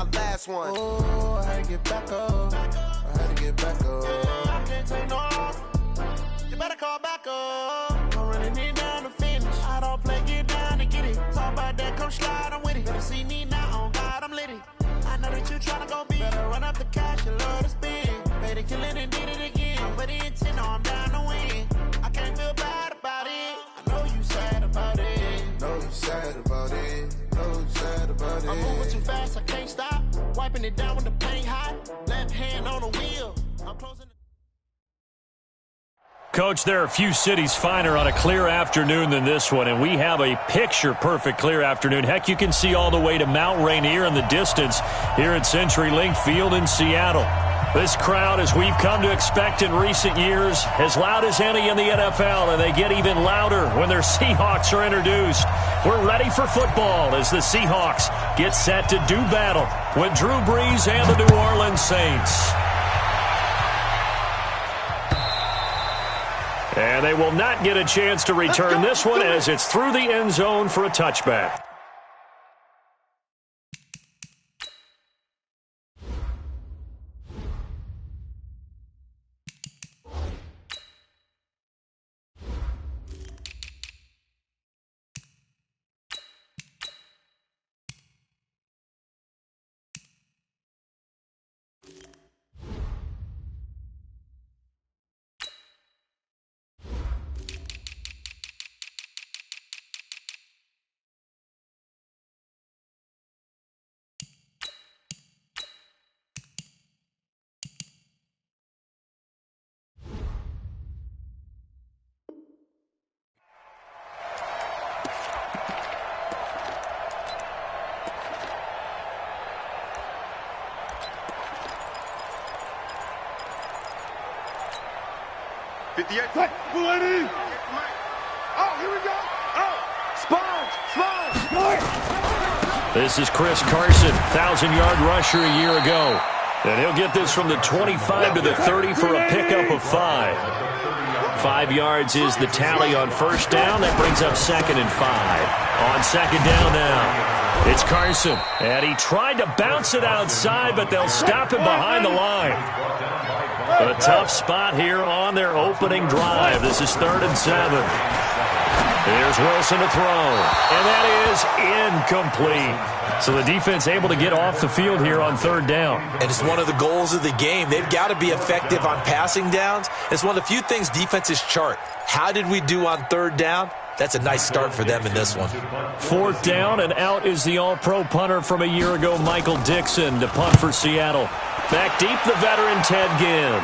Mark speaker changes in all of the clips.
Speaker 1: my last one.
Speaker 2: Oh, I had to get back up. I had to get back up. I can't take no off. You better call back up. Don't really need down to finish. I don't play, get down to get it. Talk about that, come slide, I'm with it. Better see me now, on God, I'm litty. I know that you tryna go big. Better run up the cash, you love to spend. Better kill it and did it again. But the intent, no, I'm down to win. I can't feel bad about it. I know you sad about it.
Speaker 1: Know you sad about it. Know you sad about it.
Speaker 2: I'm moving too fast, I can't stop. Wiping it down when the paint hot. Left hand on the wheel. I'm closing.
Speaker 3: Coach, there are a few cities finer on a clear afternoon than this one, and we have a picture-perfect clear afternoon. Heck, you can see all the way to Mount Rainier in the distance here at CenturyLink Field in Seattle. This crowd, as we've come to expect in recent years, as loud as any in the NFL, and they get even louder when their Seahawks are introduced. We're ready for football as the Seahawks get set to do battle with Drew Brees and the New Orleans Saints. And they will not get a chance to return this one as it's through the end zone for a touchback. This is Chris Carson, 1,000-yard rusher a year ago. And he'll get this from the 25 to the 30 for a pickup of 5. 5 yards is the tally on first down. That brings up 2nd and 5. On second down now, it's Carson. And he tried to bounce it outside, but they'll stop him behind the line. A tough spot here on their opening drive. This is 3rd and 7. Here's Wilson to throw, and that is incomplete. So the defense able to get off the field here on 3rd down.
Speaker 4: And it's one of the goals of the game. They've got to be effective on passing downs. It's one of the few things defenses chart. How did we do on 3rd down? That's a nice start for them in this one.
Speaker 3: 4th down, and out is the all-pro punter from a year ago, Michael Dixon, to punt for Seattle. Back deep, the veteran Ted Ginn.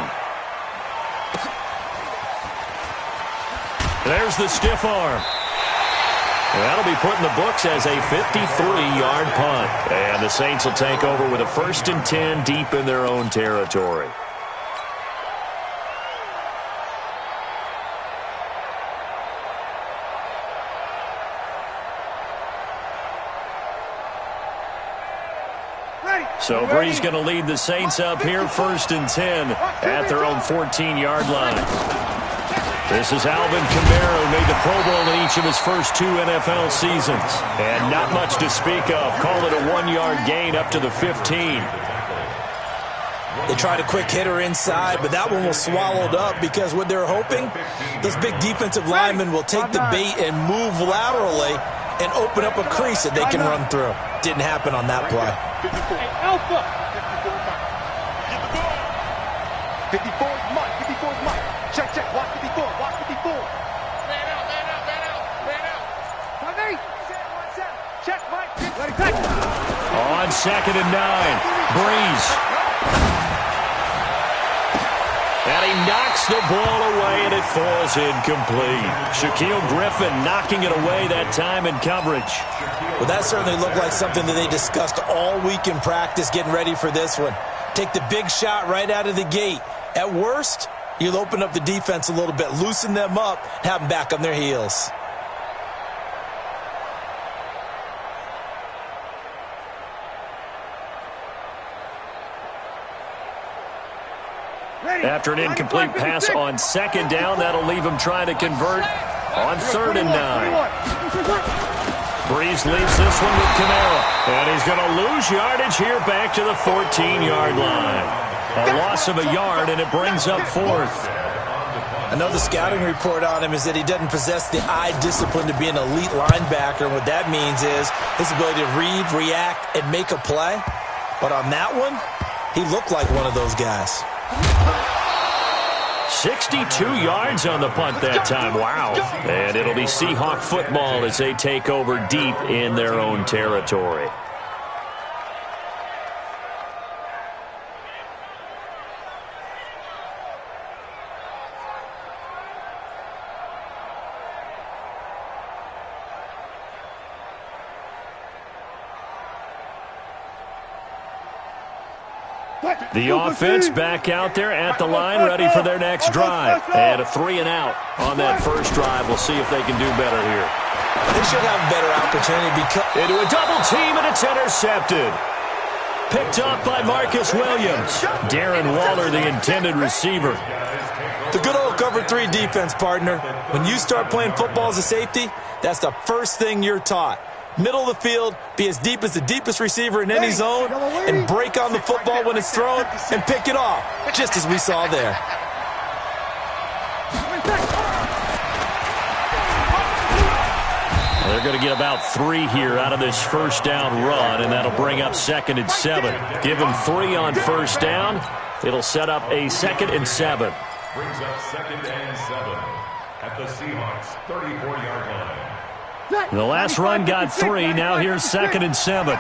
Speaker 3: There's the stiff arm. That'll be put in the books as a 53-yard punt. And the Saints will take over with a 1st and 10 deep in their own territory. So Brees going to lead the Saints up here, 1st and 10 at their own 14-yard line. This is Alvin Kamara, who made the Pro Bowl in each of his first 2 NFL seasons. And not much to speak of. Call it a 1-yard gain up to the 15.
Speaker 4: They tried a quick hitter inside, but that one was swallowed up because what they're hoping, this big defensive lineman will take the bait and move laterally and open up a crease that they can run through. Didn't happen on that play.
Speaker 5: Hey, Alpha! 54 is Mike. 54 is Mike. Check, check. Watch 54. Watch 54. Man out, man out, man out, man out. Come in. Check, Mike. Let it take.
Speaker 3: On 2nd and 9, Brees. And he knocks the ball away, and it falls incomplete. Shaquille Griffin knocking it away that time in coverage.
Speaker 4: Well, that certainly looked like something that they discussed all week in practice getting ready for this one. Take the big shot right out of the gate. At worst, you'll open up the defense a little bit, loosen them up, have them back on their heels.
Speaker 3: After an incomplete pass on 2nd down, that'll leave him trying to convert on 3rd and 9. Breeze leaves this one with Kamara. And he's going to lose yardage here back to the 14-yard line. A loss of a yard, and it brings up fourth.
Speaker 4: Another scouting report on him is that he doesn't possess the eye discipline to be an elite linebacker. And what that means is his ability to read, react, and make a play. But on that one, he looked like one of those guys.
Speaker 3: 62 yards on the punt that time. Wow. And it'll be Seahawk football as they take over deep in their own territory. The offense back out there at the line, ready for their next drive. And a 3-and-out on that first drive. We'll see if they can do better here.
Speaker 4: They should have a better opportunity because...
Speaker 3: Into a double team, and it's intercepted. Picked up by Marcus Williams. Darren Waller, the intended receiver.
Speaker 4: The good old cover 3 defense, partner. When you start playing football as a safety, that's the first thing you're taught. Middle of the field, be as deep as the deepest receiver in any zone, and break on the football when it's thrown and pick it off, just as we saw there.
Speaker 3: They're going to get about 3 here out of this first down run, and that'll bring up 2nd and 7. Give them 3 on first down. It'll set up a 2nd and 7.
Speaker 6: Brings up 2nd and 7 at the Seahawks 34-yard line.
Speaker 3: The last run got 3. Now here's 2nd and 7.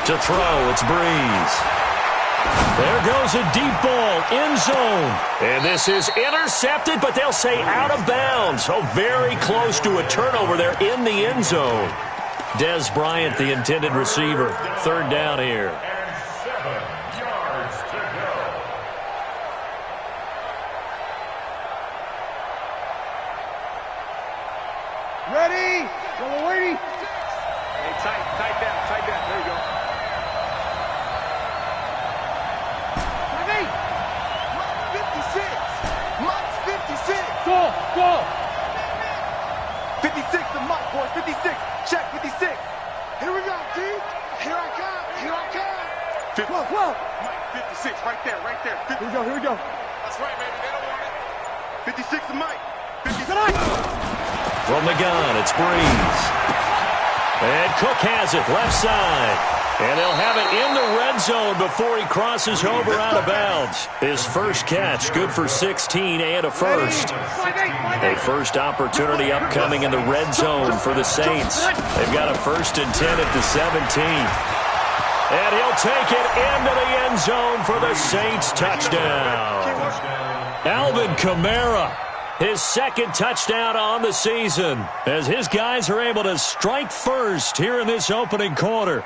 Speaker 3: To throw, it's Breeze. There goes a deep ball, end zone. And this is intercepted, but they'll say out of bounds. So very close to a turnover there in the end zone. Des Bryant, the intended receiver. 3rd down here.
Speaker 6: And 7 yards to go.
Speaker 5: Ready? Go, Wady. Hey, tight down. There you go. Mike's 56. Go. 56 to Mike, boys. 56. Check 56. Here we go, D. Here I come. Whoa. Mike 56, right there. Here we go. That's right, baby. They don't want it. 56 to Mike. 56.
Speaker 3: From the gun, it's Breeze. And Cook has it, left side. And they'll have it in the red zone before he crosses over out of bounds. His first catch, good for 16 and a first. A first opportunity upcoming in the red zone for the Saints. They've got a 1st and 10 at the 17. And he'll take it into the end zone for the Saints touchdown. Alvin Kamara. His 2nd touchdown on the season as his guys are able to strike first here in this opening quarter.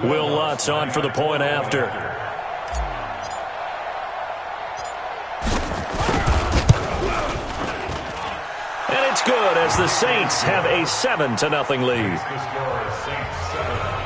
Speaker 3: Will Lutz on for the point after. And it's good as the Saints have a 7-0 lead.
Speaker 6: The score is Saints 7.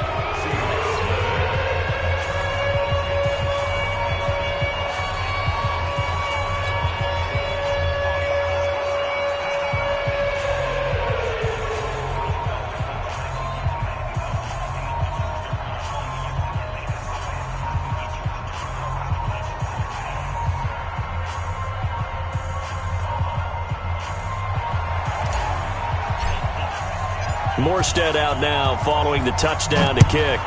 Speaker 3: Morstead out now following the touchdown to kick.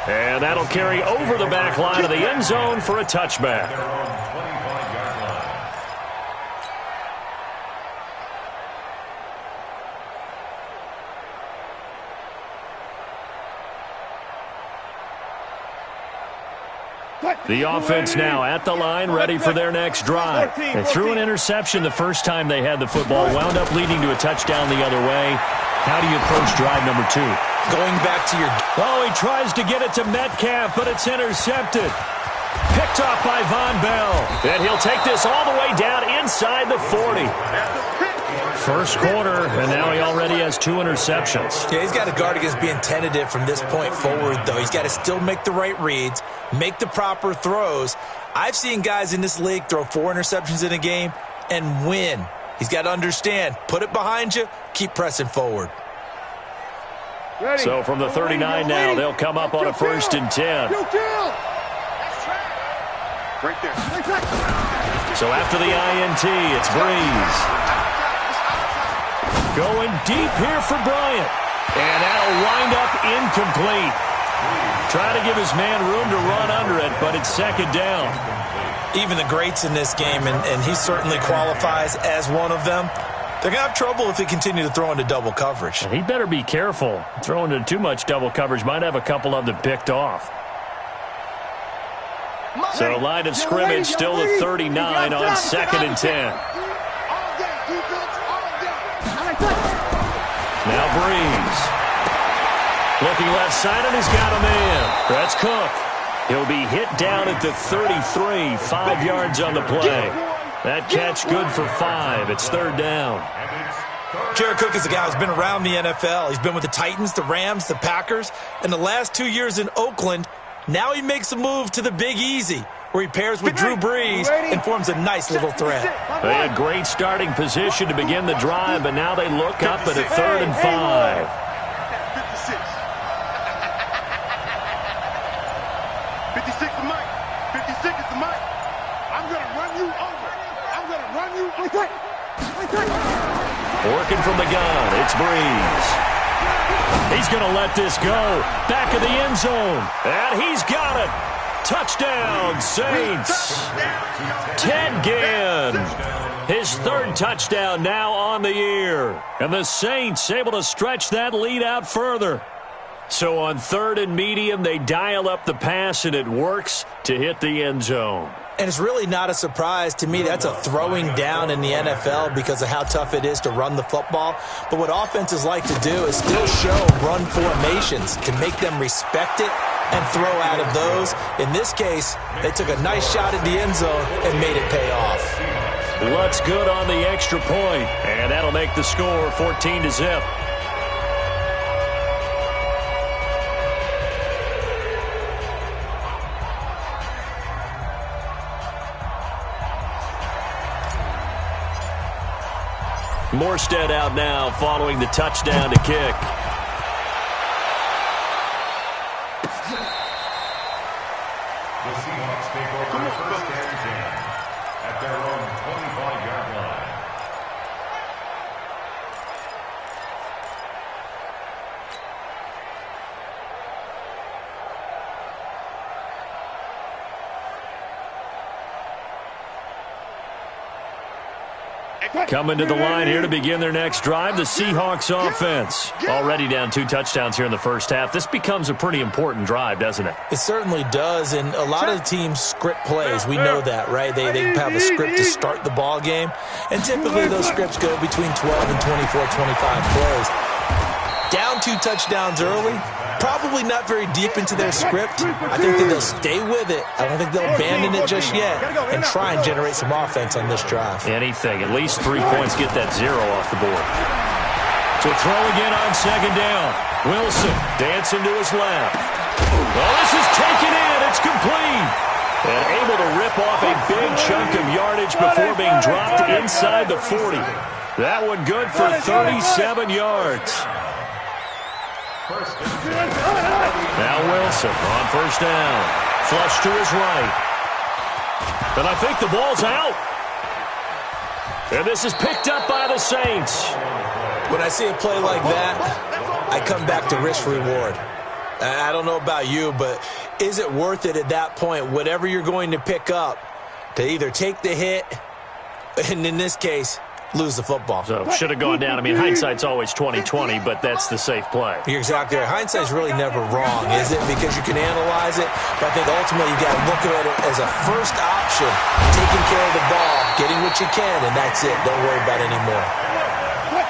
Speaker 3: And that'll carry over the back line of the end zone for a touchback. The offense now at the line, ready for their next drive. They threw an interception the first time they had the football, wound up leading to a touchdown the other way. How do you approach drive number 2?
Speaker 4: Going back to your...
Speaker 3: Oh, he tries to get it to Metcalf, but it's intercepted. Picked off by Von Bell. And he'll take this all the way down inside the 40. First quarter, and now he already has 2 interceptions.
Speaker 4: Yeah, he's got to guard against being tentative from this point forward, though. He's got to still make the right reads, make the proper throws. I've seen guys in this league throw 4 interceptions in a game and win. He's got to understand, put it behind you, keep pressing forward.
Speaker 5: Ready.
Speaker 3: So from the 39 now, they'll come up on a 1st and 10.
Speaker 5: Right there.
Speaker 3: So after the INT, it's Breeze. Going deep here for Bryant. And that'll wind up incomplete. Try to give his man room to run under it, but it's 2nd down.
Speaker 4: Even the greats in this game, and he certainly qualifies as one of them, they're going to have trouble if they continue to throw into double coverage.
Speaker 3: He better be careful. Throwing into too much double coverage might have a couple of them picked off. So line of scrimmage still at 39 on 2nd and 10. Now Breeze. Looking left side, and he's got a man. That's Cook. He'll be hit down at the 33, 5 yards on the play. That catch good for 5. It's 3rd down.
Speaker 4: Jared Cook is a guy who's been around the NFL. He's been with the Titans, the Rams, the Packers, and the last 2 years in Oakland. Now he makes a move to the Big Easy, where he pairs with Drew Brees and forms a nice little threat.
Speaker 3: They had great starting position to begin the drive, but now they look up at a 3rd and 5.
Speaker 5: 56 is Mike. 56 is the Mike. I'm going to run you over. I'm going to run you over.
Speaker 3: Working from the gun, it's Breeze. He's going to let this go. Back of the end zone. And he's got it. Touchdown, Saints. Ted Ginn. His 3rd touchdown now on the year. And the Saints able to stretch that lead out further. So on 3rd and medium, they dial up the pass, and it works to hit the end zone.
Speaker 4: And it's really not a surprise to me. That's a throwing down in the NFL because of how tough it is to run the football. But what offenses like to do is still show run formations to make them respect it and throw out of those. In this case, they took a nice shot at the end zone and made it pay off.
Speaker 3: Looks good on the extra point, and that'll make the score 14-0. Morstead out now following the touchdown to kick.
Speaker 6: The Seahawks take over 1st and 10 at their own 25-yard line.
Speaker 3: Coming to the line here to begin their next drive, the Seahawks offense. Already down 2 touchdowns here in the first half. This becomes a pretty important drive, doesn't it?
Speaker 4: It certainly does, and a lot of teams script plays. We know that, right? They have a script to start the ball game, and typically those scripts go between 12 and 24, 25 plays. Down 2 touchdowns early, probably not very deep into their script. I think that they'll stay with it. I don't think they'll abandon it just yet and try and generate some offense on this drive.
Speaker 3: Anything. At least 3 points. Get that 0 off the board. So throw again on 2nd down. Wilson dancing to his left. Well, this is taken in. It's complete. And able to rip off a big chunk of yardage before being dropped inside the 40. That one good for 37 yards. Now Wilson on 1st down. Flush to his right. And I think the ball's out. And this is picked up by the Saints.
Speaker 4: When I see a play like that, I come back to risk-reward. I don't know about you, but is it worth it at that point, whatever you're going to pick up, to either take the hit, and in this case, lose the football?
Speaker 3: So should have gone down. I mean, hindsight's always 20/20, but that's the safe play.
Speaker 4: You're exactly right. Hindsight's really never wrong, is it? Because you can analyze it, but I think ultimately you got to look at it as a first option, taking care of the ball, getting what you can, and that's it. Don't worry about it anymore.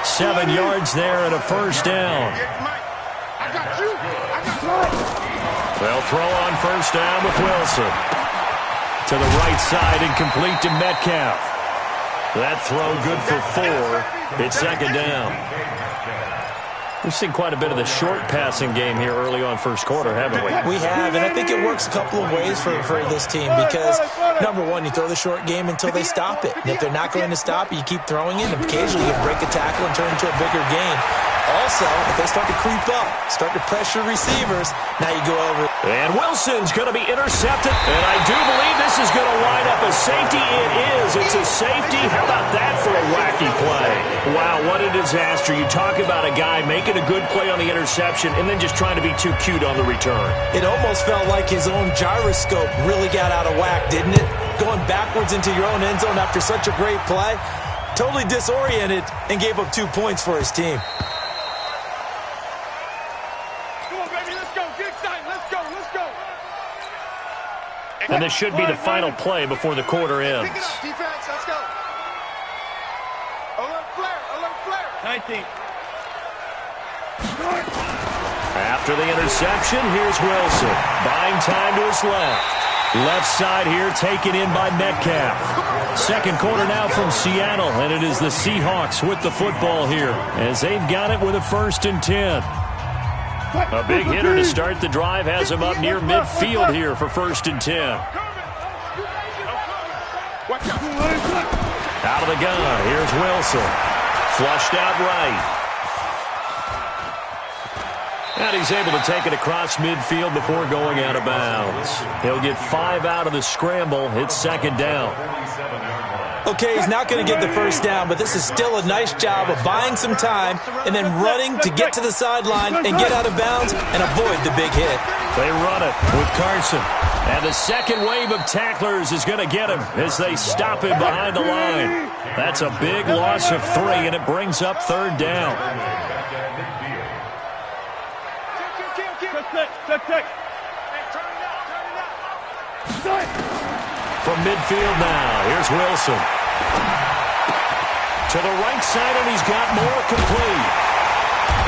Speaker 3: 7 yards there and a 1st down. They'll throw on 1st down with Wilson. To the right side and complete to Metcalf. That throw good for 4. It's second down. We've seen quite a bit of the short passing game here early on first quarter, haven't we?
Speaker 4: We have, and I think it works a couple of ways for this team because, number one, you throw the short game until they stop it. And if they're not going to stop it, you keep throwing it, and occasionally you break a tackle and turn into a bigger game. Also, if they start to creep up, start to pressure receivers, now you go over.
Speaker 3: And Wilson's going to be intercepted, and I do believe this is going to line up a safety. It is. It's a safety. How about that for a wacky play? Wow, what a disaster. You talk about a guy making a good play on the interception and then just trying to be too cute on the return.
Speaker 4: It almost felt like his own gyroscope really got out of whack, didn't it? Going backwards into your own end zone after such a great play. Totally disoriented and gave up 2 points for his team.
Speaker 3: And this should be the final play before the quarter ends.
Speaker 5: Pick it up, defense. Let's go. Alert flare. Alert flare. 19.
Speaker 3: After the interception, here's Wilson. Buying time to his left. Left side here taken in by Metcalf. Second quarter now from Seattle, and it is the Seahawks with the football here as they've got it with a 1st and 10. A big hitter to start the drive has him up near midfield here for 1st and 10. Out of the gun, here's Wilson. Flushed out right. And he's able to take it across midfield before going out of bounds. He'll get 5 out of the scramble. It's second down.
Speaker 4: Okay, he's not going to get the first down, but this is still a nice job of buying some time and then running to get to the sideline and get out of bounds and avoid the big hit.
Speaker 3: They run it with Carson. And the second wave of tacklers is going to get him as they stop him behind the line. That's a big loss of 3, and it brings up third down. From midfield now, here's Wilson. To the right side, and he's got more complete.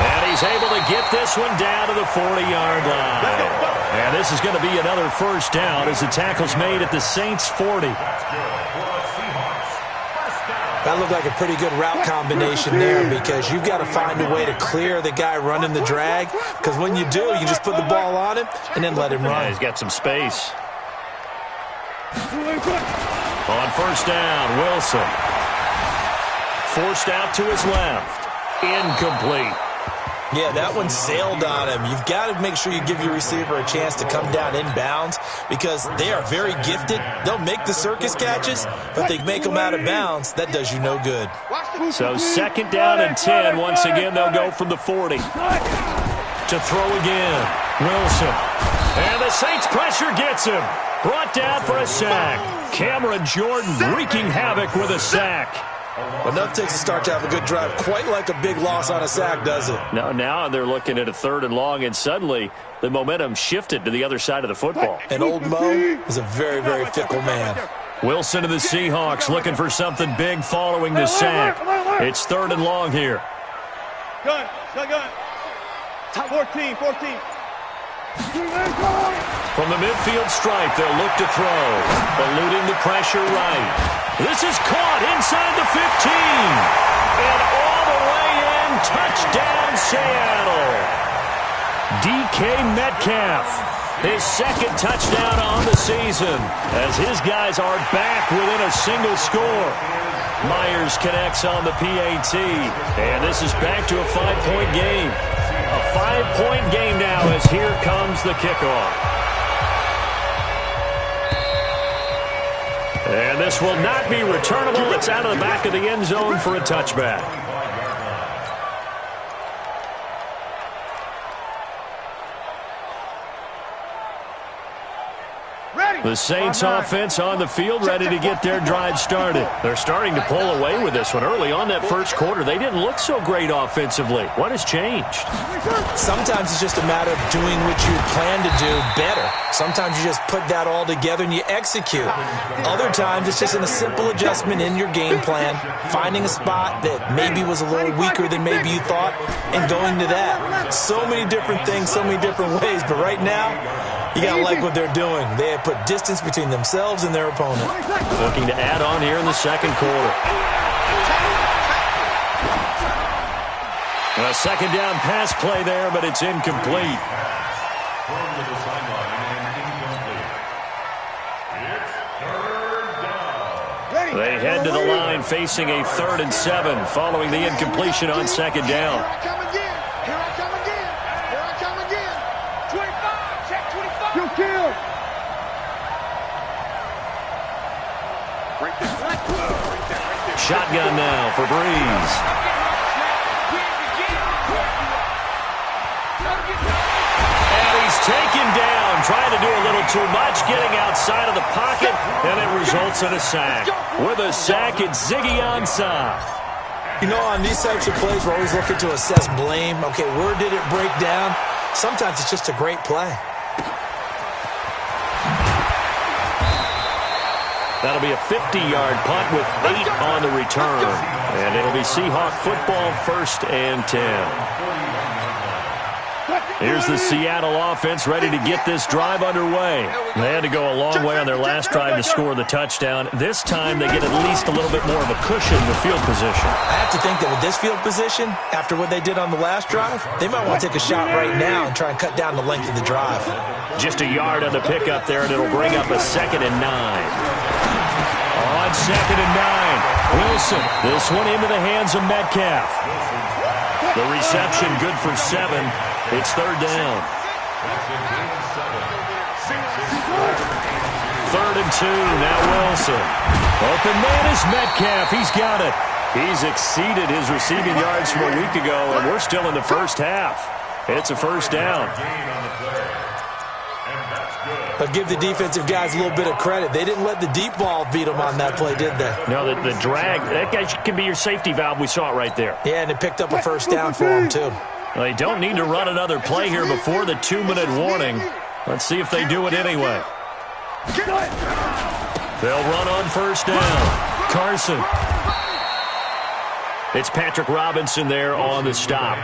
Speaker 3: And he's able to get this one down to the 40-yard line. And this is going to be another first down as the tackle's made at the Saints' 40.
Speaker 4: That looked like a pretty good route combination there because you've got to find a way to clear the guy running the drag because when you do, you just put the ball on him and then let him run.
Speaker 3: Yeah, he's got some space. On first down, Wilson. Forced out to his left. Incomplete.
Speaker 4: Yeah, that one sailed on him. You've got to make sure you give your receiver a chance to come down inbounds because they are very gifted. They'll make the circus catches, but they make them out of bounds. That does you no good.
Speaker 3: So second down and 10. Once again, they'll go from the 40. To throw again. Wilson. And the Saints pressure gets him. Brought down for a sack. Cameron Jordan wreaking havoc with a sack.
Speaker 4: Enough takes a start to have a good drive. Quite like a big loss on a sack, does it?
Speaker 3: No, now they're looking at a 3rd and long, and suddenly the momentum shifted to the other side of the football.
Speaker 4: And old Mo is a very, very fickle man.
Speaker 3: Wilson to the Seahawks looking for something big following the sack. It's 3rd and long here.
Speaker 5: Gun. 14.
Speaker 3: From the midfield stripe, they'll look to throw. Eluding the pressure right. This is caught inside the 15. And all the way in, touchdown Seattle. DK Metcalf, his 2nd touchdown on the season as his guys are back within a single score. Myers connects on the PAT, and this is back to a 5-point game. A 5-point game now as here comes the kickoff. And this will not be returnable. It's out of the back of the end zone for a touchback. The Saints offense on the field ready to get their drive started. They're starting to pull away with this one. Early on that first quarter, they didn't look so great offensively. What has changed?
Speaker 4: Sometimes it's just a matter of doing what you plan to do better. Sometimes you just put that all together and you execute. Other times it's just a simple adjustment in your game plan, finding a spot that maybe was a little weaker than maybe you thought, and going to that. So many different things, so many different ways, but right now, you got to like what they're doing. They have put distance between themselves and their opponent.
Speaker 3: Looking to add on here in the second quarter. A second down pass play there, but it's incomplete.
Speaker 6: Thrown to the sideline and incomplete. It's third down.
Speaker 3: They head to the line facing a 3rd and 7 following the incompletion on second down.
Speaker 5: Here I come again. Here I come again. Here I come again. 25. Check 25. You kill. Right there.
Speaker 3: Shotgun now for Breeze. And he's taken down, trying to do a little too much, getting outside of the pocket, and it results in a sack. With a sack, it's Ziggy Ansah.
Speaker 4: You know, on these types of plays, we're always looking to assess blame. Okay, where did it break down? Sometimes it's just a great play.
Speaker 3: That'll be a 50-yard punt with 8 on the return. And it'll be Seahawk football, 1st and 10. Here's the Seattle offense ready to get this drive underway. They had to go a long way on their last drive to score the touchdown. This time they get at least a little bit more of a cushion with field position.
Speaker 4: I have to think that with this field position, after what they did on the last drive, they might want to take a shot right now and try and cut down the length of the drive.
Speaker 3: Just a yard on the pickup there, and it'll bring up a 2nd and 9. On 2nd and 9, Wilson. This one into the hands of Metcalf. The reception good for 7. It's 3rd down. 3rd and 2, now Wilson. Open man is Metcalf. He's got it. He's exceeded his receiving yards from a week ago, and we're still in the first half. It's a 1st down.
Speaker 4: But give the defensive guys a little bit of credit. They didn't let the deep ball beat them on that play, did they?
Speaker 3: No, the drag, that guy can be your safety valve. We saw it right there.
Speaker 4: Yeah, and it picked up a 1st down for them, too.
Speaker 3: Well, they don't need to run another play here before the 2-minute warning. Let's see if they do it anyway. They'll run on 1st down. Carson. It's Patrick Robinson there on the stop.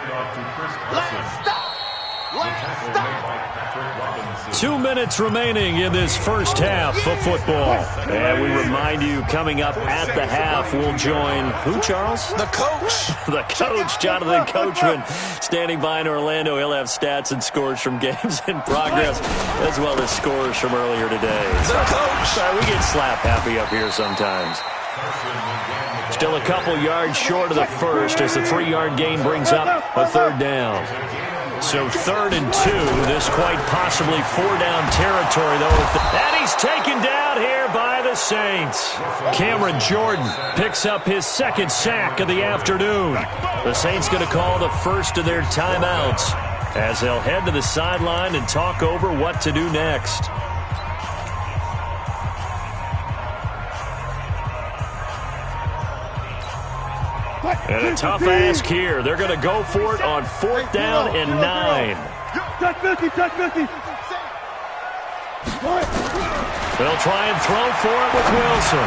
Speaker 3: 2 minutes remaining in this first half of football. And we remind you, coming up at the half, we'll join who, Charles?
Speaker 4: The coach.
Speaker 3: The coach, Jonathan Coachman, standing by in Orlando. He'll have stats and scores from games in progress, as well as scores from earlier today.
Speaker 4: The coach.
Speaker 3: Sorry, we get slap happy up here sometimes. Still a couple yards short of the first as the 3-yard gain brings up a 3rd down. So 3rd and 2, this quite possibly 4-down territory, though. And he's taken down here by the Saints. Cameron Jordan picks up his 2nd sack of the afternoon. The Saints going to call the first of their timeouts as they'll head to the sideline and talk over what to do next. And a tough ask here. They're going to go for it on 4th down and 9.
Speaker 5: Touch 50, touch 50.
Speaker 3: They'll try and throw for it with Wilson.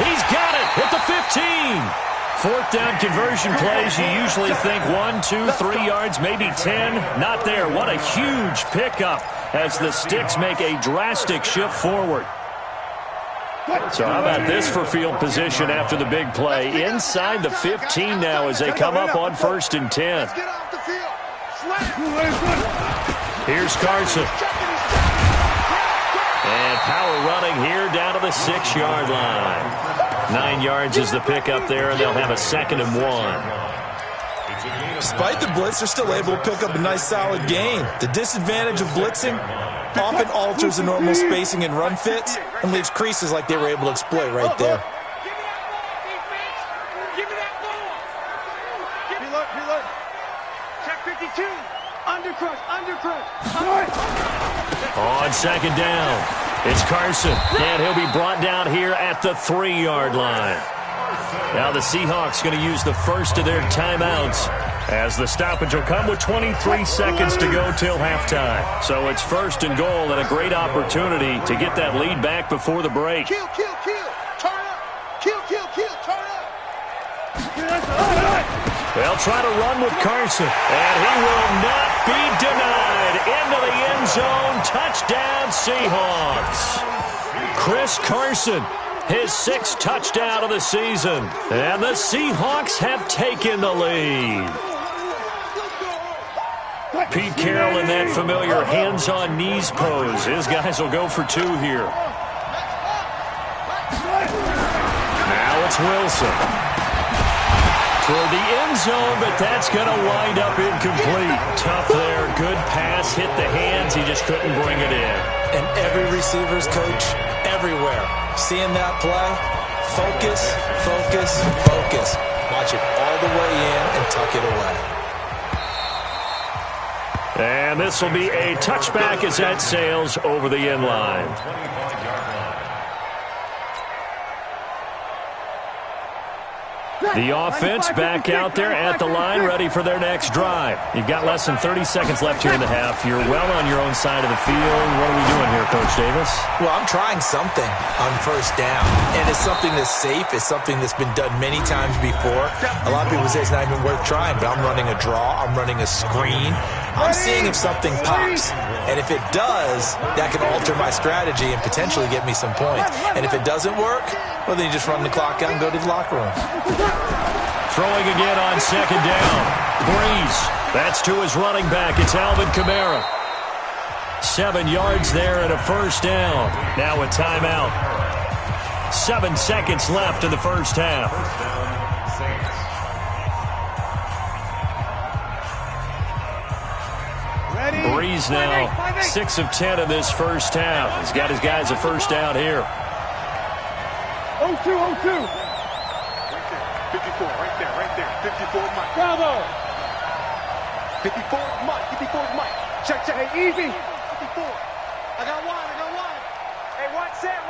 Speaker 3: He's got it at the 15. 4th down conversion plays, you usually think 1, 2, 3 yards, maybe 10. Not there. What a huge pickup as the Sticks make a drastic shift forward. So how about this for field position after the big play? Inside the 15 now as they come up on 1st and 10. Here's Carson. And power running here down to the 6-yard line. 9 yards is the pickup there, and they'll have a 2nd and 1.
Speaker 4: Despite the blitz, they're still able to pick up a nice solid gain. The disadvantage of blitzing often alters the normal spacing and run fits and leaves creases like they were able to exploit right there.
Speaker 5: Give me that ball. Reload. Check 52. Undercrush.
Speaker 3: On 2nd down, it's Carson, and he'll be brought down here at the 3-yard line. Now the Seahawks going to use the first of their timeouts as the stoppage will come with 23 seconds to go till halftime. So it's 1st and goal and a great opportunity to get that lead back before the break.
Speaker 5: Kill. Turn up. Kill. Turn up.
Speaker 3: They'll try to run with Carson, and he will not be denied. Into the end zone, touchdown Seahawks. Chris Carson his 6th touchdown of the season. And the Seahawks have taken the lead. Pete Carroll in that familiar hands-on knees pose. His guys will go for 2 here. Now it's Wilson. Toward the end zone, but that's going to wind up incomplete. Tough there. Good pass. Hit the hands. He just couldn't bring it in.
Speaker 4: And every receiver's coach everywhere. Seeing that play, focus, focus, focus. Watch it all the way in and tuck it away.
Speaker 3: And this will be a touchback as that sails over the end line. The offense back out there at the line, ready for their next drive. You've got less than 30 seconds left here in the half. You're well on your own side of the field. What are we doing here, Coach Davis?
Speaker 4: Well, I'm trying something on first down, and it's something that's safe. It's something that's been done many times before. A lot of people say it's not even worth trying, but I'm running a draw. I'm running a screen. I'm seeing if something pops, and if it does, that can alter my strategy and potentially get me some points. And if it doesn't work, well, then you just run the clock out and go to the locker room.
Speaker 3: Throwing again on 2nd down. Breeze. That's to his running back. It's Alvin Kamara. 7 yards there and a first down. Now a timeout. 7 seconds left in the first half. Breeze now 6 of 10 in this first half. He's got his guys a first down here.
Speaker 5: 0-2. 54, right there. 54 Mike. Bravo. 54 Mike. Check. Hey, easy. 54. I got one. Hey, watch that.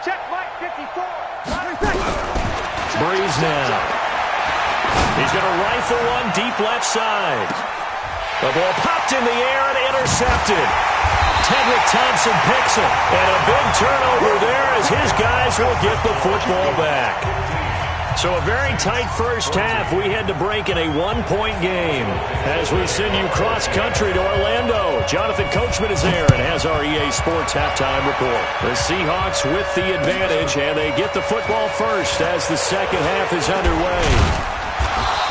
Speaker 5: Check, Mike. 54.
Speaker 3: Breeze now. He's going to rifle one deep left side. The ball popped in the air and intercepted. Tedrick Thompson picks it. And a big turnover there as his guys will get the football back. So a very tight first half. We had to break in a 1-point game. As we send you cross-country to Orlando, Jonathan Coachman is there and has our EA Sports halftime report. The Seahawks with the advantage, and they get the football first as the second half is underway.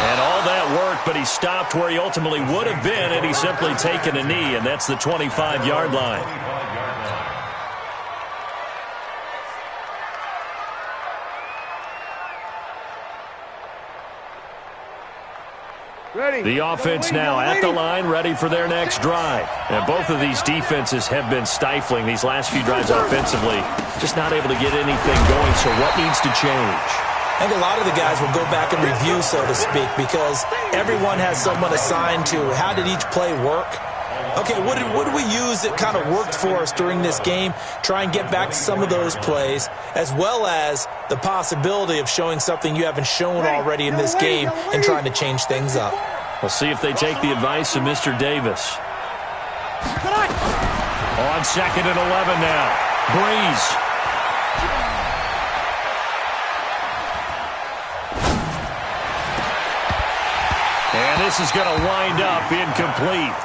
Speaker 3: And all that work, but he stopped where he ultimately would have been had he simply taken a knee, and that's the 25-yard line. The offense now at the line, ready for their next drive. And both of these defenses have been stifling these last few drives offensively. Just not able to get anything going, so what needs to change?
Speaker 4: I think a lot of the guys will go back and review, so to speak, because everyone has someone assigned to how did each play work. Okay, what did we use that kind of worked for us during this game? Try and get back to some of those plays, as well as the possibility of showing something you haven't shown already in this game and trying to change things up.
Speaker 3: We'll see if they take the advice of Mr. Davis. On 2nd and 11 now. Breeze. And this is going to wind up incomplete.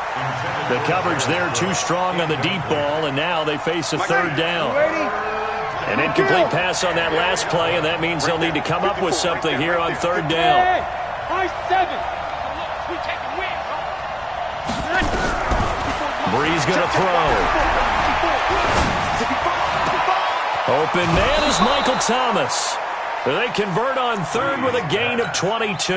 Speaker 3: The coverage there too strong on the deep ball, and now they face a 3rd down. An incomplete pass on that last play, and that means they'll need to come up with something here on 3rd down. Breeze going to throw. Open man is Michael Thomas. They convert on 3rd with a gain of 22.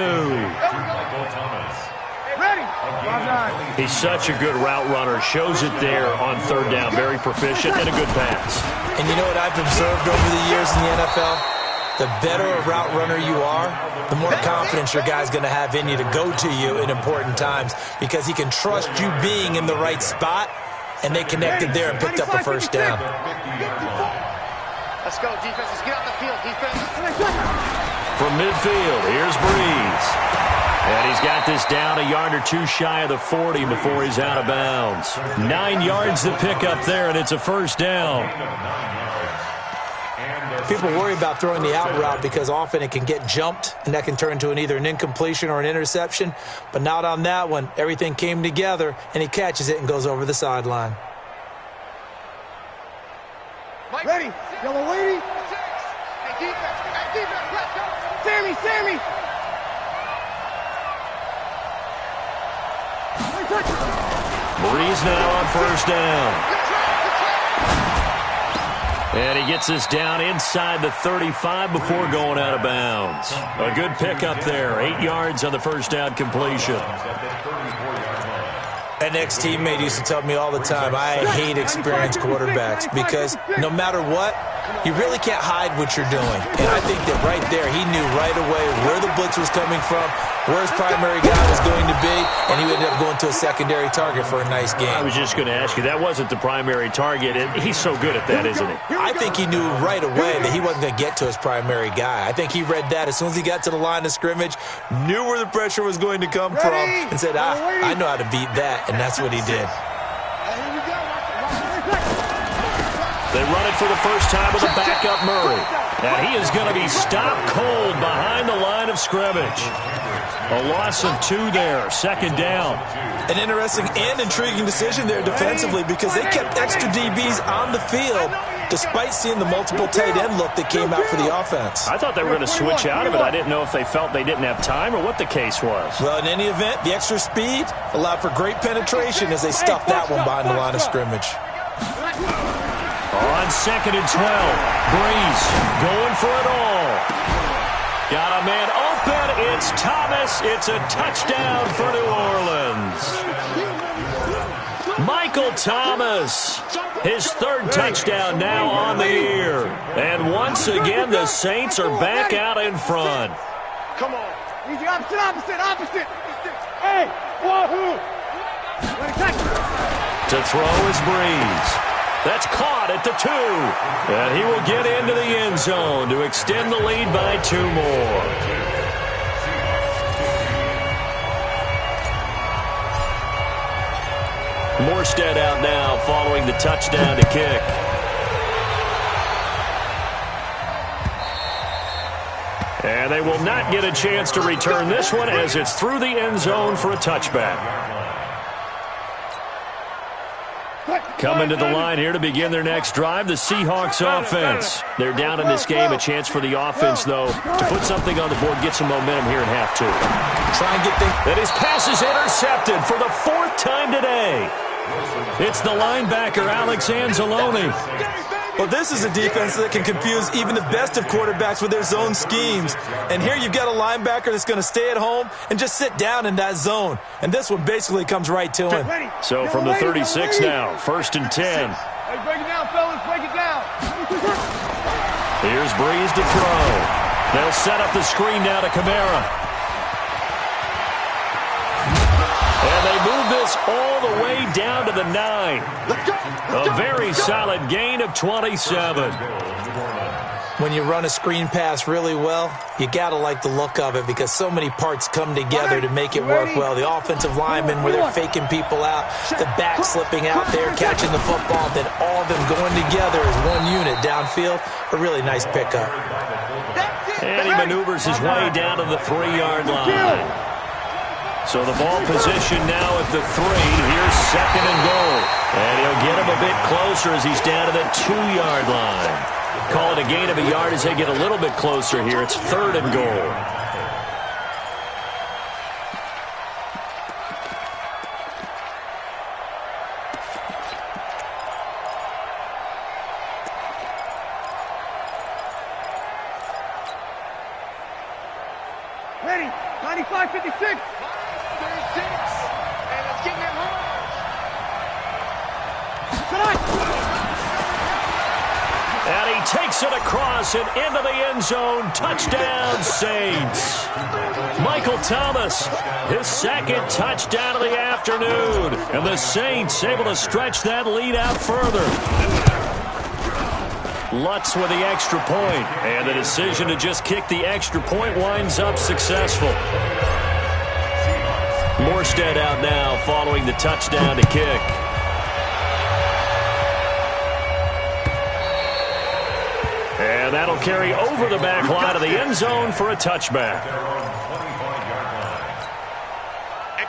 Speaker 3: He's such a good route runner. Shows it there on 3rd down. Very proficient and a good pass.
Speaker 4: And you know what I've observed over the years in the NFL? The better a route runner you are, the more confidence your guy's going to have in you to go to you in important times, because he can trust you being in the right spot, and they connected there and picked up a first down.
Speaker 5: Let's go, defense. Let's get out the field, defense.
Speaker 3: From midfield, here's Breeze. And he's got this down a yard or two shy of the 40 before he's out of bounds. 9 yards to pick up there, and it's a first down.
Speaker 4: People worry about throwing the out route because often it can get jumped, and that can turn into either an incompletion or an interception. But not on that one. Everything came together, and he catches it and goes over the sideline.
Speaker 5: Ready. Yellow lady. Sammy!
Speaker 3: Breeze now on first down. And he gets this down inside the 35 before going out of bounds. A good pickup there. 8 yards on the first down completion.
Speaker 4: An ex-teammate used to tell me all the time, I hate experienced quarterbacks because no matter what, you really can't hide what you're doing. And I think that right there, he knew right away where the blitz was coming from, where his primary guy was going to be, and he ended up going to a secondary target for a nice game.
Speaker 3: I was just going to ask you, that wasn't the primary target. He's so good at that, isn't he?
Speaker 4: I think he knew right away that he wasn't going to get to his primary guy. I think he read that as soon as he got to the line of scrimmage, knew where the pressure was going to come from, and said, I know how to beat that, and that's what he did.
Speaker 3: They run it for the first time with a backup Murray. And he is going to be stopped cold behind the line of scrimmage. A loss of 2 there, second down.
Speaker 4: An interesting and intriguing decision there defensively because they kept extra DBs on the field despite seeing the multiple tight end look that came out for the offense.
Speaker 3: I thought they were going to switch out of it. I didn't know if they felt they didn't have time or what the case was.
Speaker 4: Well, in any event, the extra speed allowed for great penetration as they stuffed that one behind the line of scrimmage.
Speaker 3: On second and 12, Breeze going for it all. Got a man open. It's Thomas. It's a touchdown for New Orleans. Michael Thomas, his 3rd touchdown now on the year. And once again, the Saints are back out in front.
Speaker 5: Come on. Easy, opposite. Hey, wahoo!
Speaker 3: To throw is Breeze. That's caught at the 2. And he will get into the end zone to extend the lead by 2 more. Morstead out now following the touchdown to kick. And they will not get a chance to return this one as it's through the end zone for a touchback. Coming to the line here to begin their next drive, the Seahawks offense. They're down in this game. A chance for the offense, though, to put something on the board, get some momentum here in half 2.
Speaker 4: Try and get things.
Speaker 3: And his pass is intercepted for the 4th time today. It's the linebacker, Alex Anzalone.
Speaker 4: Well, this is a defense that can confuse even the best of quarterbacks with their zone schemes. And here you've got a linebacker that's going to stay at home and just sit down in that zone. And this one basically comes right to him.
Speaker 3: So from the 36 now, 1st and 10.
Speaker 5: Hey, break it down, fellas. Break it down.
Speaker 3: Here's Breeze to throw. They'll set up the screen now to Kamara. And they move this all the way down to the 9. A very solid gain of 27.
Speaker 4: When you run a screen pass really well, you got to like the look of it because so many parts come together to make it work well. The offensive linemen where they're faking people out, the back slipping out there, catching the football, then all of them going together as one unit downfield. A really nice pickup.
Speaker 3: And he maneuvers his way down to the 3-yard line. So the ball position now at the 3. Here's 2nd and goal. And he'll get him a bit closer as he's down to the 2-yard line. Call it a gain of a yard as they get a little bit closer here. It's 3rd and goal.
Speaker 5: Ready, 95-56. 36, and it's getting it home.
Speaker 3: And he takes it across and into the end zone. Touchdown, Saints. Michael Thomas, his 2nd touchdown of the afternoon. And the Saints able to stretch that lead out further. Lutz with the extra point. And the decision to just kick the extra point winds up successful. Morstead out now following the touchdown to kick. And that'll carry over the back line of the end zone for a touchback.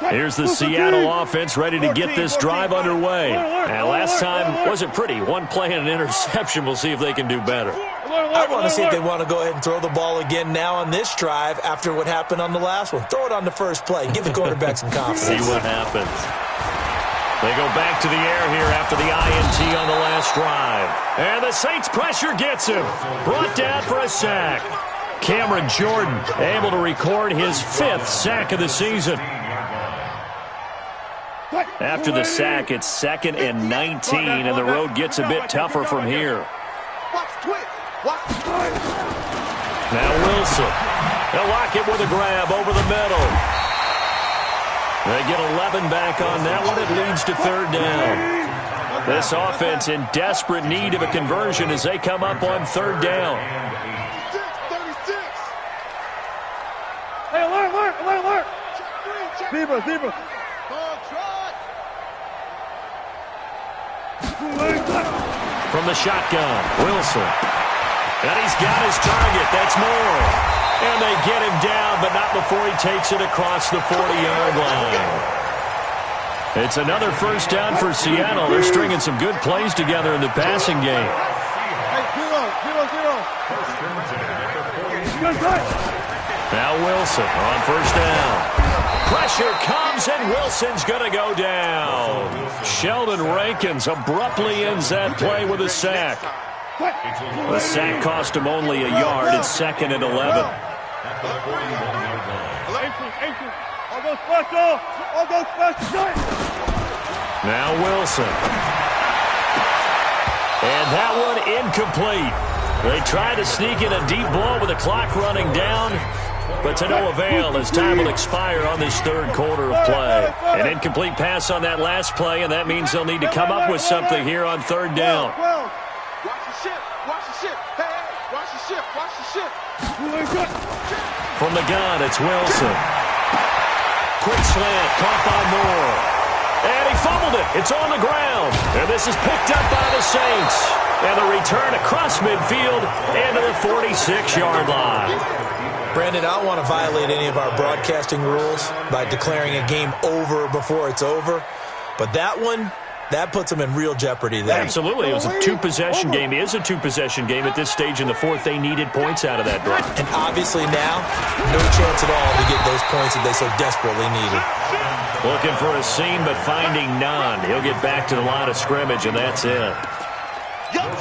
Speaker 3: Here's the Seattle offense ready to get this drive underway. And last time wasn't pretty. One play and an interception. We'll see if they can do better.
Speaker 4: I want to see if they want to go ahead and throw the ball again now on this drive after what happened on the last one. Throw it on the first play. Give the quarterback some confidence.
Speaker 3: See what happens. They go back to the air here after the INT on the last drive. And the Saints pressure gets him. Brought down for a sack. Cameron Jordan able to record his 5th sack of the season. After the sack, it's 2nd and 19, and the road gets a bit tougher from here. Now Wilson. They'll lock it with a grab over the middle. They get 11 back on that one. It leads to 3rd down. This offense in desperate need of a conversion as they come up on 3rd down.
Speaker 5: Hey, alert. Zebra.
Speaker 3: From the shotgun, Wilson. And he's got his target. That's Moore. And they get him down, but not before he takes it across the 40-yard line. It's another 1st down for Seattle. They're stringing some good plays together in the passing game. Now Wilson on 1st down. Pressure comes, and Wilson's going to go down. Sheldon Rankins abruptly ends that play with a sack. The sack cost him only a yard. It's 2nd and 11. Now Wilson. And that one incomplete. They try to sneak in a deep ball with the clock running down, but to no avail as time will expire on this 3rd quarter of play. An incomplete pass on that last play, and that means they'll need to come up with something here on 3rd down. From the gun, it's Wilson. Quick slant, caught by Moore. And he fumbled it. It's on the ground. And this is picked up by the Saints. And the return across midfield and to the 46-yard line.
Speaker 4: Brandon, I don't want to violate any of our broadcasting rules by declaring a game over before it's over. But that one, that puts them in real jeopardy there.
Speaker 3: Absolutely. It was a 2-possession game. It is a 2-possession game at this stage in the 4th. They needed points out of that drive.
Speaker 4: And obviously now, no chance at all to get those points that they so desperately needed.
Speaker 3: Looking for a seam, but finding none. He'll get back to the line of scrimmage, and that's it.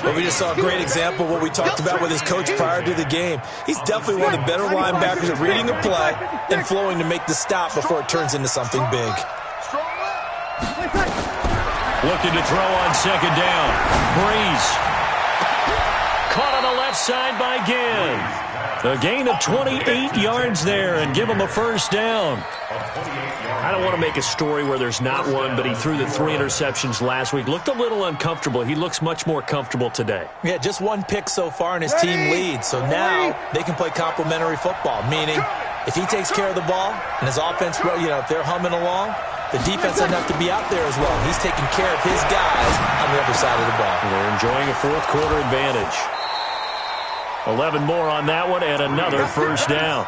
Speaker 4: Well, we just saw a great example of what we talked about with his coach prior to the game. He's definitely one of the better linebackers at reading a play and flowing to make the stop before it turns into something big.
Speaker 3: Looking to throw on 2nd down. Breeze. Caught on the left side by Ginn. A gain of 28 yards there and give him a 1st down. I don't want to make a story where there's not one, but he threw the 3 interceptions last week. Looked a little uncomfortable. He looks much more comfortable today.
Speaker 4: Yeah, just 1 pick so far and his team leads. So now they can play complementary football, meaning if he takes care of the ball and his offense, if they're humming along, the defense doesn't have to be out there as well. He's taking care of his guys on the other side of the ball.
Speaker 3: They're enjoying a 4th quarter advantage. 11 more on that one and another 1st down.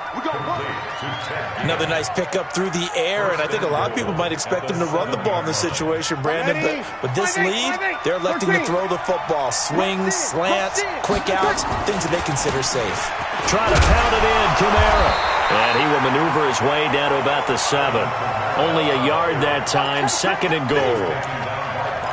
Speaker 4: Another nice pickup through the air, and I think a lot of people might expect him to run the ball in this situation, Brandon, but with this lead, they're electing to throw the football. Swings, slants, quick outs, things that they consider safe.
Speaker 3: Try to pound it in, Kamara. And he will maneuver his way down to about the 7. Only a yard that time, 2nd and goal.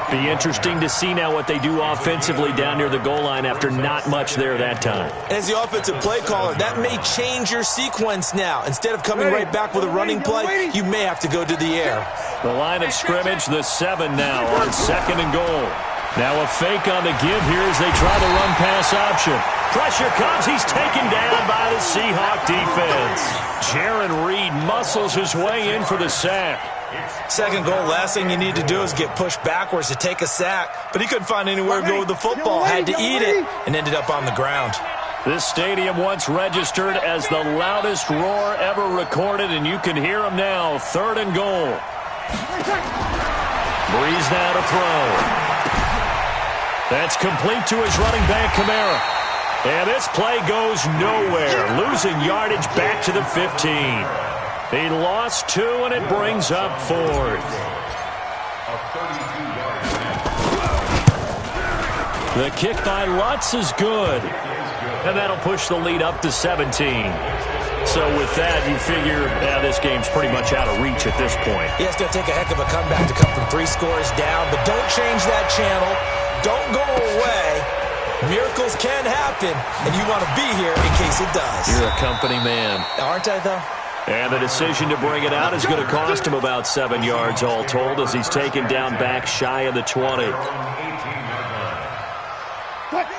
Speaker 3: Be interesting to see now what they do offensively down near the goal line after not much there that time.
Speaker 4: As the offensive play caller, that may change your sequence now. Instead of coming right back with a running play, you may have to go to the air.
Speaker 3: The line of scrimmage, the 7 now on 2nd and goal. Now a fake on the give here as they try the run-pass option. Pressure comes. He's taken down by the Seahawk defense. Jaron Reed muscles his way in for the sack.
Speaker 4: 2nd goal, last thing you need to do is get pushed backwards to take a sack. But he couldn't find anywhere to go with the football. Had to eat it and ended up on the ground.
Speaker 3: This stadium once registered as the loudest roar ever recorded, and you can hear him now. 3rd and goal. Breeze now to throw. That's complete to his running back, Kamara. And this play goes nowhere. Losing yardage back to the 15. He lost 2, and it brings up 4th. The kick by Lutz is good. and that'll push the lead up to 17. So with that, you figure, this game's pretty much out of reach at this point.
Speaker 4: Yeah, it's going to take a heck of a comeback to come from 3 scores down, but don't change that channel. Don't go away. Miracles can happen, and you want to be here in case it does.
Speaker 3: You're a company man.
Speaker 4: Aren't I, though?
Speaker 3: And the decision to bring it out is going to cost him about 7 yards all told as he's taken down back shy of the 20.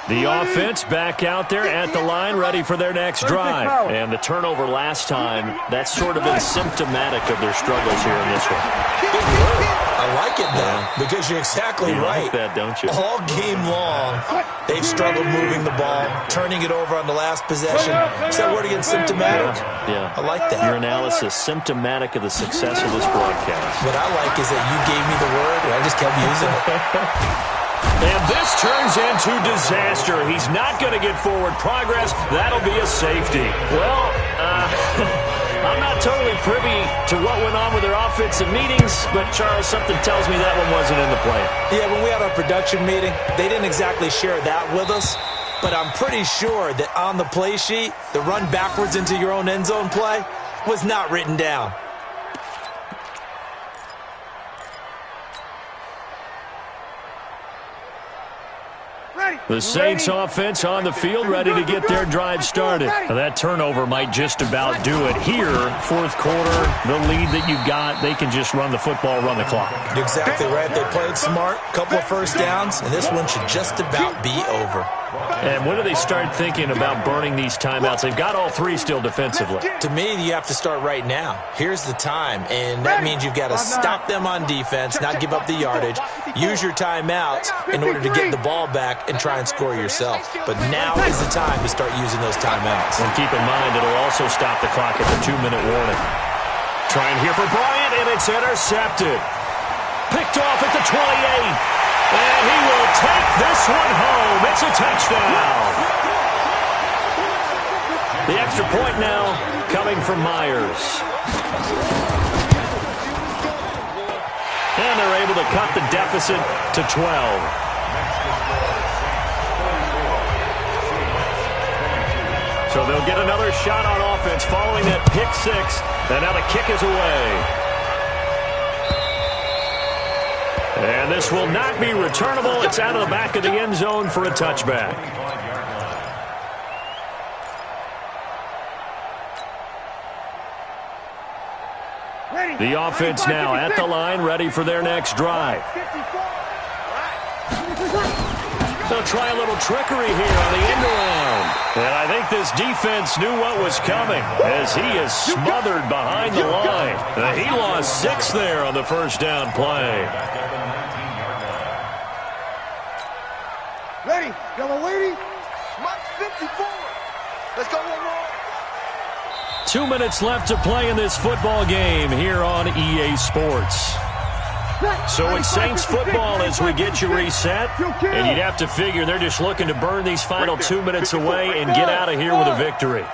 Speaker 3: The offense back out there at the line, ready for their next drive. And the turnover last time, that's sort of been symptomatic of their struggles here in this one.
Speaker 4: Big word. I like it, though, because you're exactly right.
Speaker 3: You like that, don't you?
Speaker 4: All game long, they've struggled moving the ball, turning it over on the last possession. Is that word again, symptomatic?
Speaker 3: Yeah.
Speaker 4: I like that.
Speaker 3: Your analysis, symptomatic of the success of this broadcast.
Speaker 4: What I like is that you gave me the word, and I just kept using it.
Speaker 3: And this turns into disaster. He's not going to get forward progress. That'll be a safety. Well, I'm not totally privy to what went on with their offensive meetings, but, Charles, something tells me that one wasn't in the plan.
Speaker 4: Yeah, when we had our production meeting, they didn't exactly share that with us, but I'm pretty sure that on the play sheet, the run backwards into your own end zone play was not written down.
Speaker 3: The Saints offense on the field, ready to get their drive started. Now, that turnover might just about do it here. Fourth quarter, the lead that you've got, they can just run the football, run the clock.
Speaker 4: You're exactly right. They played smart, couple of first downs, and this one should just about be over.
Speaker 3: And when do they start thinking about burning these timeouts? They've got all 3 still defensively.
Speaker 4: To me, you have to start right now. Here's the time, and that means you've got to stop them on defense, not give up the yardage, use your timeouts in order to get the ball back and try and score yourself. But now is the time to start using those timeouts.
Speaker 3: And keep in mind, it'll also stop the clock at the 2-minute warning. Trying here for Bryant, and it's intercepted. Picked off at the 28. And he will take this one home. It's a touchdown. The extra point now coming from Myers. And they're able to cut the deficit to 12. So they'll get another shot on offense following that pick 6. And now the kick is away. And this will not be returnable. It's out of the back of the end zone for a touchback. The offense now at the line, ready for their next drive. They'll try a little trickery here on the end around. And I think this defense knew what was coming as he is smothered behind the line. He lost 6 there on the first down play.
Speaker 5: Ready, yellow lady. Mark 54. Let's go, one more.
Speaker 3: 2 minutes left to play in this football game here on EA Sports. So it's Saints football as we get you reset. And you'd have to figure they're just looking to burn these final 2 minutes away and get out of here with a victory.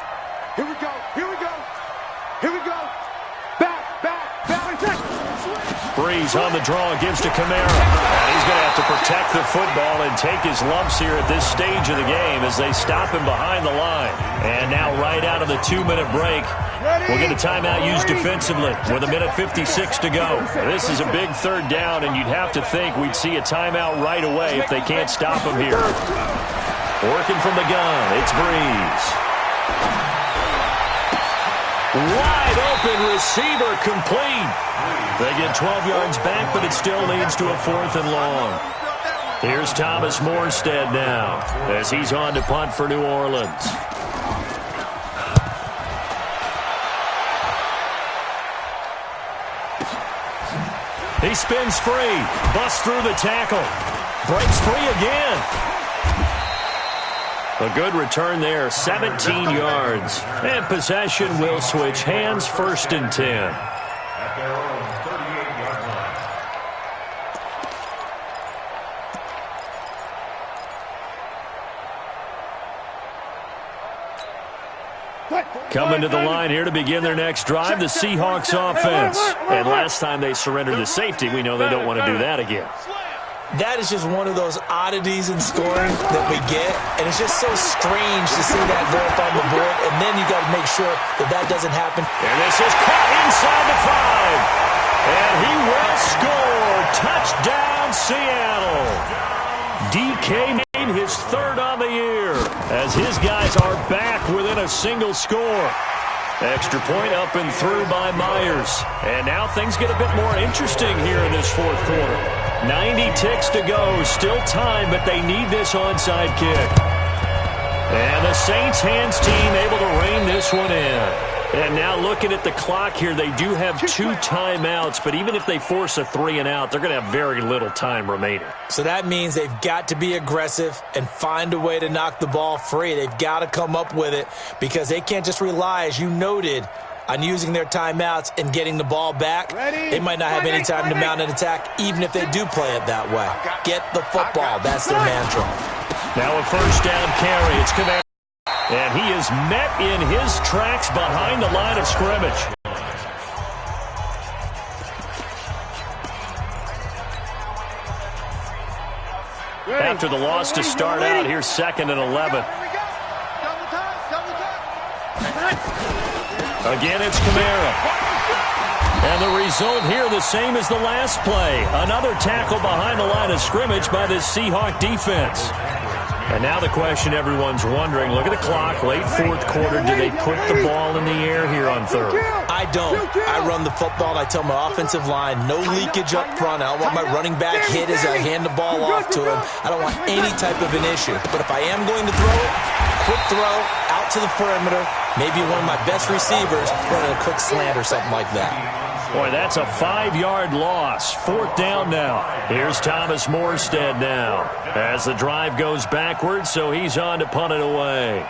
Speaker 5: Here we go, here we go, here we go. Back.
Speaker 3: Breeze on the draw, gives to Kamara. And he's going to have to protect the football and take his lumps here at this stage of the game as they stop him behind the line. And now right out of the 2-minute break, we'll get a timeout used defensively with 1:56 to go. This is a big third down, and you'd have to think we'd see a timeout right away if they can't stop him here. Working from the gun, it's Breeze. Wide open receiver complete. They get 12 yards back, but it still leads to a 4th and long. Here's Thomas Morstead now as he's on to punt for New Orleans. He spins free, busts through the tackle, breaks free again. A good return there, 17 yards. And possession will switch hands, 1st and 10.
Speaker 6: At their own 38-yard line.
Speaker 3: Coming to the line here to begin their next drive, the Seahawks offense. And last time they surrendered the safety, we know they don't want to do that again.
Speaker 4: That is just one of those oddities in scoring that we get, and it's just so strange to see that go up on the board, and then you got to make sure that that doesn't happen.
Speaker 3: And this is caught inside the 5, and he will score. Touchdown, Seattle. DK made his 3rd on the year as his guys are back within a single score. Extra point up and through by Myers. And now things get a bit more interesting here in this 4th quarter. 90 ticks to go. Still time, but they need this onside kick. And the Saints hands team able to rein this one in. And now looking at the clock here, they do have 2 timeouts, but even if they force a 3-and-out, they're going to have very little time remaining.
Speaker 4: So that means they've got to be aggressive and find a way to knock the ball free. They've got to come up with it because they can't just rely, as you noted, on using their timeouts and getting the ball back. They might not have any time to mount an attack, even if they do play it that way. Get the football. That's their mantra.
Speaker 3: Now a 1st down carry. It's Kamara. And he is met in his tracks behind the line of scrimmage. After the loss to start out, here's 2nd and 11. Again, it's Kamara. And the result here the same as the last play. Another tackle behind the line of scrimmage by this Seahawk defense. And now the question everyone's wondering, look at the clock, late 4th quarter, do they put the ball in the air here on 3rd?
Speaker 4: I don't. I run the football, and I tell my offensive line, no leakage up front. I don't want my running back hit as I hand the ball off to him. I don't want any type of an issue. But if I am going to throw it, quick throw, out to the perimeter, maybe one of my best receivers running a quick slant or something like that.
Speaker 3: Boy, that's a 5-yard loss. 4th down now. Here's Thomas Morstead now as the drive goes backwards, so he's on to punt it away.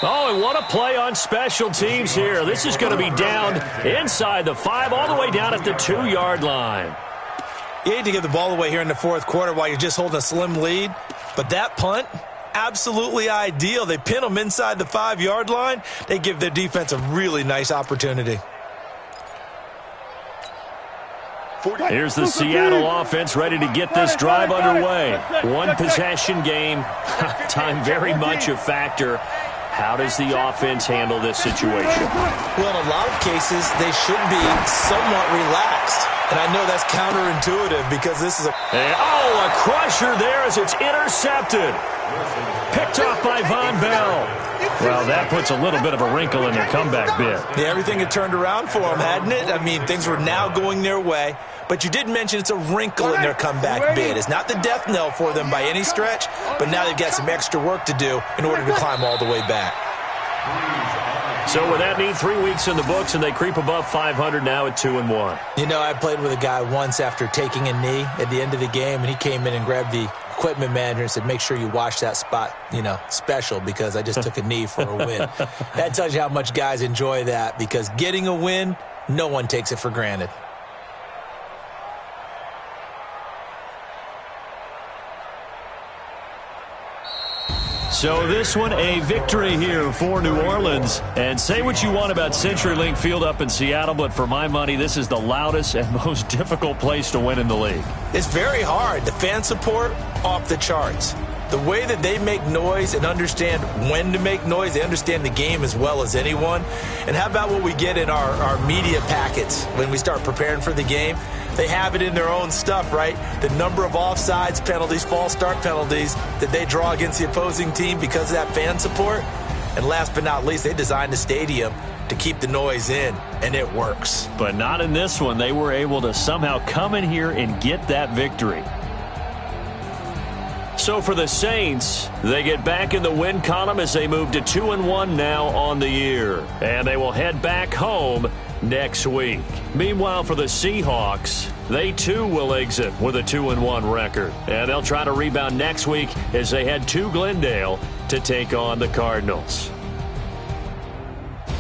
Speaker 3: Oh, and what a play on special teams here. This is going to be down inside the 5, all the way down at the 2-yard line.
Speaker 4: You hate to give the ball away here in the 4th quarter while you're just holding a slim lead, but that punt, absolutely ideal. They pin them inside the 5-yard line. They give their defense a really nice opportunity.
Speaker 3: Here's the Seattle offense ready to get this drive underway. 1 possession game. Time very much a factor. How does the offense handle this situation?
Speaker 4: Well, in a lot of cases, they should be somewhat relaxed. And I know that's counterintuitive because this is a
Speaker 3: crusher there as it's intercepted. Picked off by Von Bell. Well, that puts a little bit of a wrinkle in their comeback bid.
Speaker 4: Yeah, everything had turned around for them, hadn't it? I mean, things were now going their way. But you did mention it's a wrinkle in their comeback bid. It's not the death knell for them by any stretch, but now they've got some extra work to do in order to climb all the way back.
Speaker 3: So with that need 3 weeks in the books, and they creep above 500 now at 2-1.
Speaker 4: You know, I played with a guy once after taking a knee at the end of the game, and he came in and grabbed the equipment manager and said, make sure you wash that spot, special, because I just took a knee for a win. That tells you how much guys enjoy that, because getting a win, no one takes it for granted.
Speaker 3: So this one, a victory here for New Orleans. And say what you want about CenturyLink Field up in Seattle, but for my money, this is the loudest and most difficult place to win in the league.
Speaker 4: It's very hard. The fan support, off the charts. The way that they make noise and understand when to make noise, they understand the game as well as anyone. And how about what we get in our media packets when we start preparing for the game? They have it in their own stuff, right? The number of offsides penalties, false start penalties that they draw against the opposing team because of that fan support. And last but not least, they designed the stadium to keep the noise in, and it works.
Speaker 3: But not in this one. They were able to somehow come in here and get that victory. So for the Saints, they get back in the win column as they move to 2-1 now on the year. And they will head back home next week. Meanwhile, for the Seahawks, they too will exit with a 2-1 record. And they'll try to rebound next week as they head to Glendale to take on the Cardinals.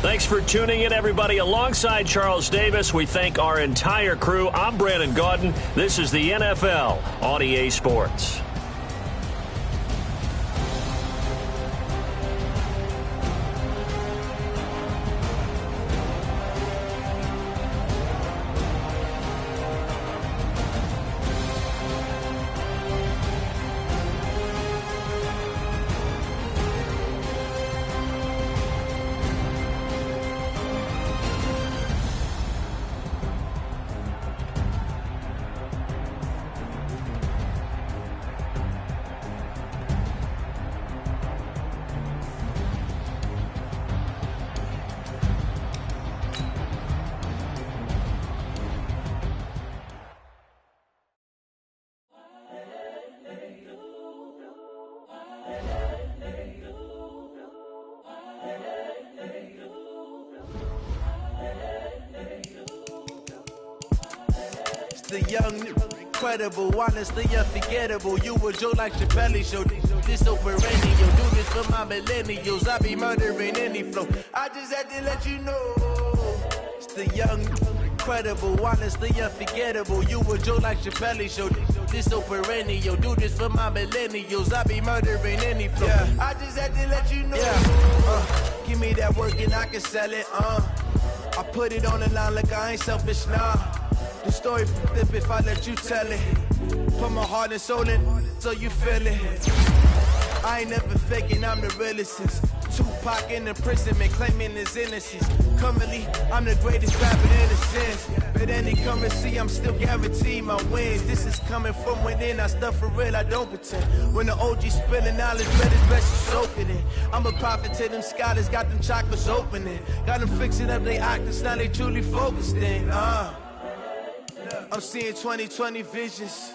Speaker 3: Thanks for tuning in, everybody. Alongside Charles Davis, we thank our entire crew. I'm Brandon Gaudin. This is the NFL on EA Sports.
Speaker 2: The young, incredible, honestly unforgettable. You a Joe like Chappelle show. This so perennial. Do this for my millennials. I be murdering any flow. I just had to let you know. It's the young, incredible, honestly unforgettable. You a Joe like Chappelle show. This so perennial. Do this for my millennials. I be murdering any flow. Yeah. I just had to let you know. Yeah. Give me that work and I can sell it. I put it on the line like I ain't selfish, nah. The story flip if I let you tell it. Put my heart and soul in so you feel it. I ain't never faking, I'm the realest since Tupac in the prison man claiming his innocence. Currently, I'm the greatest rapper in a sense. But any currency, I'm still guaranteed my wins. This is coming from within, I stuff for real, I don't pretend. When the OG spilling knowledge, bet it's best you soak it in. I'm a prophet to them scholars, got them chakras opening. Got them fixing up they octaves, now they truly focused in. I'm seeing 20/20 visions.